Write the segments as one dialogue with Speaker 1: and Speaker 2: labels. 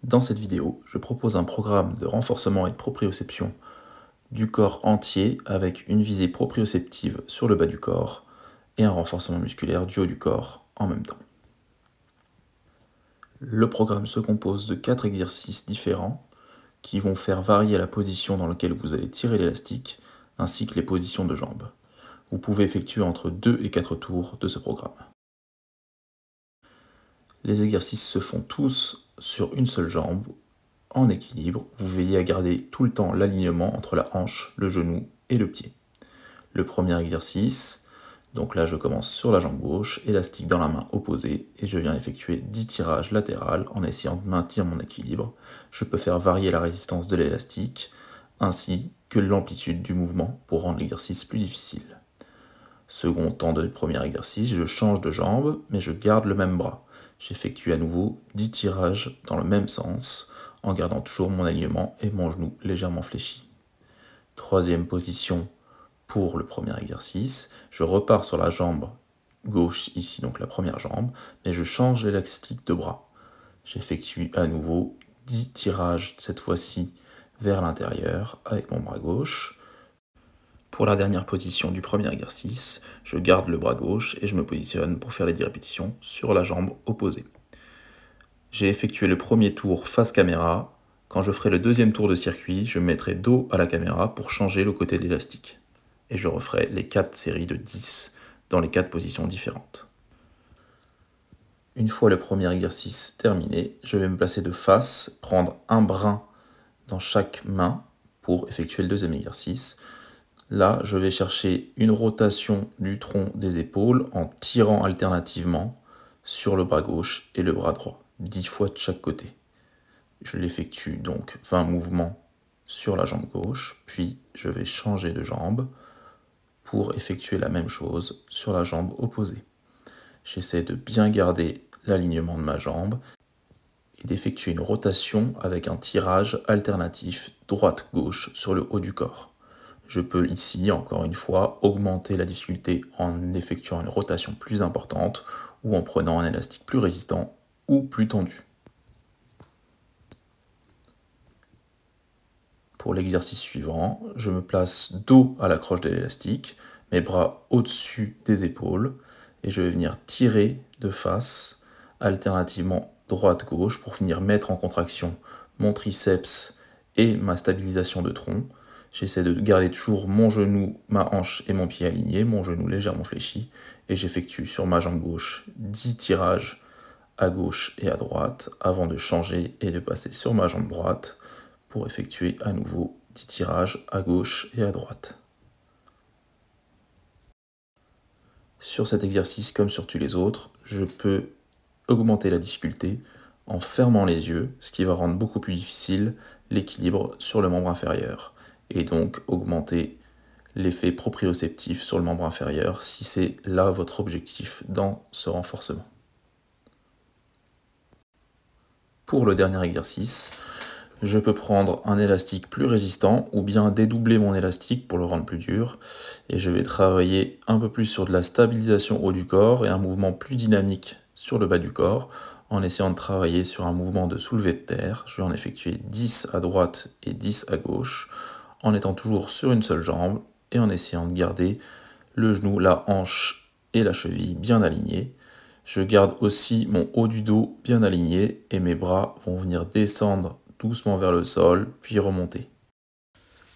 Speaker 1: Dans cette vidéo, je propose un programme de renforcement et de proprioception du corps entier avec une visée proprioceptive sur le bas du corps et un renforcement musculaire du haut du corps en même temps. Le programme se compose de 4 exercices différents qui vont faire varier la position dans laquelle vous allez tirer l'élastique ainsi que les positions de jambes. Vous pouvez effectuer entre 2 et 4 tours de ce programme. Les exercices se font tous sur une seule jambe, en équilibre. Vous veillez à garder tout le temps l'alignement entre la hanche, le genou et le pied. Le premier exercice, donc là je commence sur la jambe gauche, élastique dans la main opposée, et je viens effectuer 10 tirages latérales en essayant de maintenir mon équilibre. Je peux faire varier la résistance de l'élastique, ainsi que l'amplitude du mouvement pour rendre l'exercice plus difficile. Second temps de premier exercice, je change de jambe, mais je garde le même bras. J'effectue à nouveau 10 tirages dans le même sens, en gardant toujours mon alignement et mon genou légèrement fléchi. Troisième position pour le premier exercice, je repars sur la jambe gauche, ici donc la première jambe, mais je change l'élastique de bras. J'effectue à nouveau 10 tirages, cette fois-ci vers l'intérieur, avec mon bras gauche. Pour la dernière position du premier exercice, je garde le bras gauche et je me positionne pour faire les 10 répétitions sur la jambe opposée. J'ai effectué le premier tour face caméra. Quand je ferai le deuxième tour de circuit, je me mettrai dos à la caméra pour changer le côté de l'élastique. Et je referai les 4 séries de 10 dans les 4 positions différentes. Une fois le premier exercice terminé, je vais me placer de face, prendre un brin dans chaque main pour effectuer le deuxième exercice. Là, je vais chercher une rotation du tronc des épaules en tirant alternativement sur le bras gauche et le bras droit, 10 fois de chaque côté. Je l'effectue donc 20 mouvements sur la jambe gauche, puis je vais changer de jambe pour effectuer la même chose sur la jambe opposée. J'essaie de bien garder l'alignement de ma jambe et d'effectuer une rotation avec un tirage alternatif droite-gauche sur le haut du corps. Je peux ici, encore une fois, augmenter la difficulté en effectuant une rotation plus importante ou en prenant un élastique plus résistant ou plus tendu. Pour l'exercice suivant, je me place dos à la croche de l'élastique, mes bras au-dessus des épaules, et je vais venir tirer de face, alternativement droite-gauche, pour venir mettre en contraction mon triceps et ma stabilisation de tronc. J'essaie de garder toujours mon genou, ma hanche et mon pied alignés, mon genou légèrement fléchi, et j'effectue sur ma jambe gauche 10 tirages à gauche et à droite, avant de changer et de passer sur ma jambe droite, pour effectuer à nouveau 10 tirages à gauche et à droite. Sur cet exercice, comme sur tous les autres, je peux augmenter la difficulté en fermant les yeux, ce qui va rendre beaucoup plus difficile l'équilibre sur le membre inférieur, et donc augmenter l'effet proprioceptif sur le membre inférieur si c'est là votre objectif dans ce renforcement. Pour le dernier exercice, je peux prendre un élastique plus résistant ou bien dédoubler mon élastique pour le rendre plus dur. Et je vais travailler un peu plus sur de la stabilisation haut du corps et un mouvement plus dynamique sur le bas du corps en essayant de travailler sur un mouvement de soulevé de terre. Je vais en effectuer 10 à droite et 10 à gauche en étant toujours sur une seule jambe et en essayant de garder le genou, la hanche et la cheville bien alignés. Je garde aussi mon haut du dos bien aligné et mes bras vont venir descendre doucement vers le sol, puis remonter.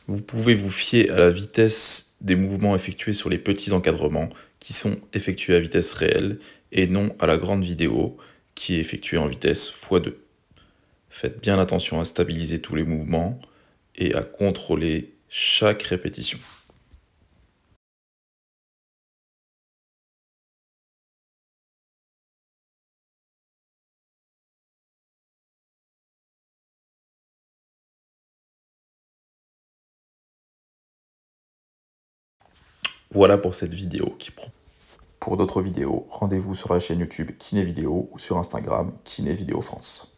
Speaker 1: Vous pouvez vous fier à la vitesse des mouvements effectués sur les petits encadrements qui sont effectués à vitesse réelle et non à la grande vidéo qui est effectuée en vitesse x2. Faites bien attention à stabiliser tous les mouvements et à contrôler chaque répétition. Voilà pour cette vidéo qui prend. Pour d'autres vidéos, rendez-vous sur la chaîne YouTube Kiné Vidéo ou sur Instagram Kiné Vidéo France.